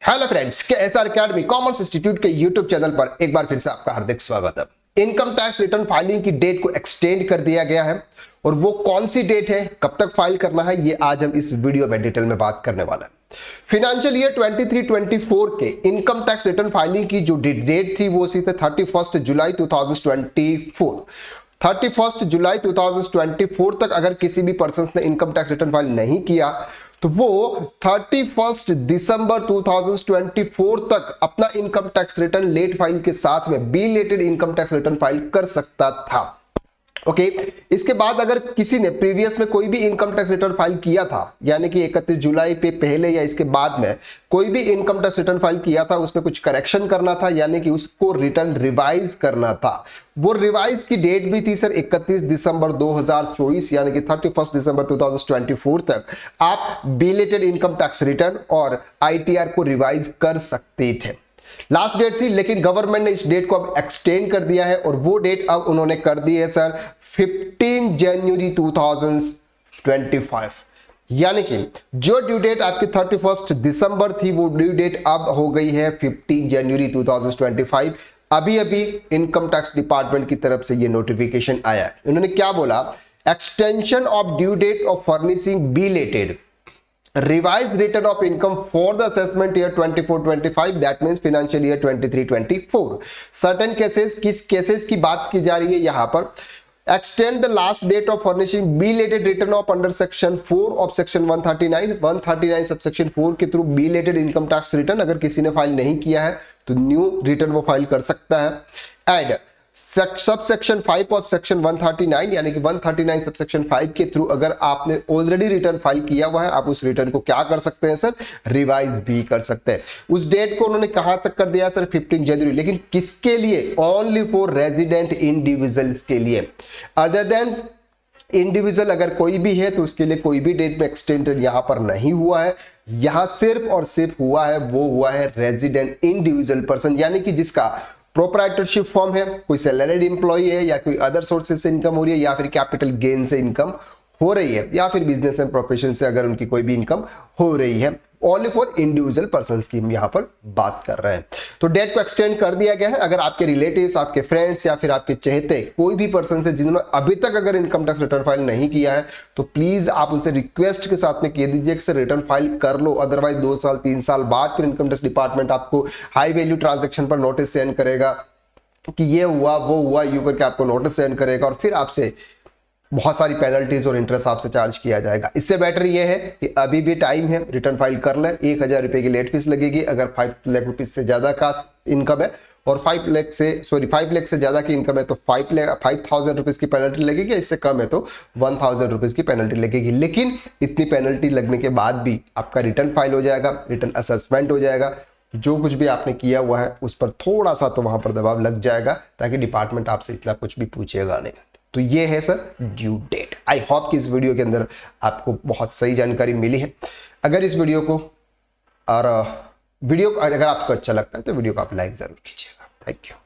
Hello friends, के S R academy commerce institute के YouTube channel पर एक बार फिर से आपका हार्दिक स्वागत है। इनकम टैक्स रिटर्न फाइलिंग की डेट को एक्सटेंड कर दिया गया है और वो कौन सी डेट है, कब तक फाइल करना है, ये आज हम इस वीडियो में डिटेल में बात करने वाला है। फाइनेंशियल ईयर 23-24 के इनकम टैक्स रिटर्न फाइलिंग की जो डेट थी वो सी थे 31 जुलाई 2024। 31 जुलाई 2024 तक अगर किसी भी पर्सन ने इनकम टैक्स रिटर्न फाइल नहीं किया तो वो 31 दिसंबर 2024 तक अपना income tax return late file के साथ में belated income tax return file कर सकता था। ओके, इसके बाद अगर किसी ने प्रीवियस में कोई भी इनकम टैक्स रिटर्न फाइल किया था, यानी कि 31 जुलाई पे पहले या इसके बाद में कोई भी इनकम टैक्स रिटर्न फाइल किया था, उसमें कुछ करेक्शन करना था, यानी कि उसको रिटर्न रिवाइज करना था। वो रिवाइज की डेट भी थी सर 31 दिसंबर 2024, यानी कि 31 दिसंबर 2024 तक आप बिलेटेड इनकम टैक्स रिटर्न और आईटीआर को रिवाइज कर सकते थे। लास्ट डेट थी, लेकिन गवर्नमेंट ने इस डेट को अब एक्सटेंड कर दिया है और वो डेट अब उन्होंने कर दी है सर 15 जनवरी 2025, यानी कि जो ड्यू डेट आपकी 31 दिसंबर थी वो ड्यू डेट अब हो गई है 15 जनवरी 2025। अभी अभी इनकम टैक्स डिपार्टमेंट की तरफ से ये नोटिफिकेशन आया है। उन्होंने क्या बोला, extension of due date of furnishing belated revised return of income for the assessment year 24-25, that means financial year 23-24। certain cases, किस केसेस की बात की जा रही है यहाँ पर, extend the last date of furnishing belated return of under section 4 of section 139 subsection 4 के through belated income tax return अगर किसी ने फाइल नहीं किया है तो न्यू रिटर्न वो फाइल कर सकता है। And sub section 5 of section 139, यानी कि 139 सब सेक्शन 5 के थ्रू अगर आपने ऑलरेडी रिटर्न फाइल किया हुआ है, आप उस रिटर्न को क्या कर सकते हैं सर, रिवाइज भी कर सकते हैं। उस डेट को उन्होंने कहां तक कर दिया सर, 15 जनवरी, लेकिन किसके लिए, ओनली फॉर रेजिडेंट इंडिविजुअल्स के लिए। अदर देन इंडिविजुअल अगर कोई भी है तो उसके लिए कोई भी डेट में एक्सटेंडेड यहां पर नहीं हुआ है। यहां सिर्फ और सिर्फ हुआ है, वो हुआ है रेजिडेंट इंडिविजुअल पर्सन, यानी कि जिसका प्रोप्राइटरशिप फॉर्म है, कोई सैलरीड एम्प्लॉय है, या कोई अदर सोर्सेज से इनकम हो रही है, या फिर कैपिटल गेन से इनकम हो रही है, या फिर बिजनेस एंड प्रोफेशन से अगर उनकी कोई भी इनकम हो रही है। ओनली फॉर इंडिविजुअल पर्संस की हम यहाँ पर बात कर रहे हैं। तो डेट को एक्सटेंड कर दिया गया है। अगर आपके रिलेटिव्स, आपके फ्रेंड्स या फिर आपके चहेते कोई भी पर्सन से जिन्होंने अभी तक अगर इनकम टैक्स रिटर्न फाइल नहीं किया है तो प्लीज आप उनसे रिक्वेस्ट के साथ में कह दीजिए कि सर रिटर्न फाइल कर लो, अदरवाइज 2 साल 3 साल बाद फिर इनकम टैक्स डिपार्टमेंट आपको हाई वैल्यू ट्रांजेक्शन पर नोटिस सेंड करेगा कि ये हुआ वो हुआ, यू करके आपको नोटिस सेंड करेगा और फिर आपसे बहुत सारी पेनल्टीज और इंटरेस्ट आपसे चार्ज किया जाएगा। इससे बेटर ये है कि अभी भी टाइम है, रिटर्न फाइल कर ले। 1000 रुपए की लेट फीस लगेगी अगर 5 लाख रुपीज से ज्यादा का इनकम है, और 5 लाख से ज्यादा की इनकम है तो 5,000 रुपीज की पेनल्टी लगेगी, इससे कम है तो 1,000 रुपीज की पेनल्टी लगेगी। लेकिन इतनी पेनल्टी लगने के बाद भी आपका रिटर्न फाइल हो जाएगा, रिटर्न असेसमेंट हो जाएगा, जो कुछ भी आपने किया हुआ है उस पर थोड़ा सा तो वहां पर दबाव लग जाएगा, ताकि डिपार्टमेंट आपसे इतना कुछ भी पूछेगा नहीं। तो ये है sir due date. I hope कि इस वीडियो के अंदर आपको बहुत सही जानकारी मिली है। अगर इस वीडियो को और वीडियो अगर आपको अच्छा लगता है तो वीडियो को आप लाइक जरूर कीजिएगा। Thank you.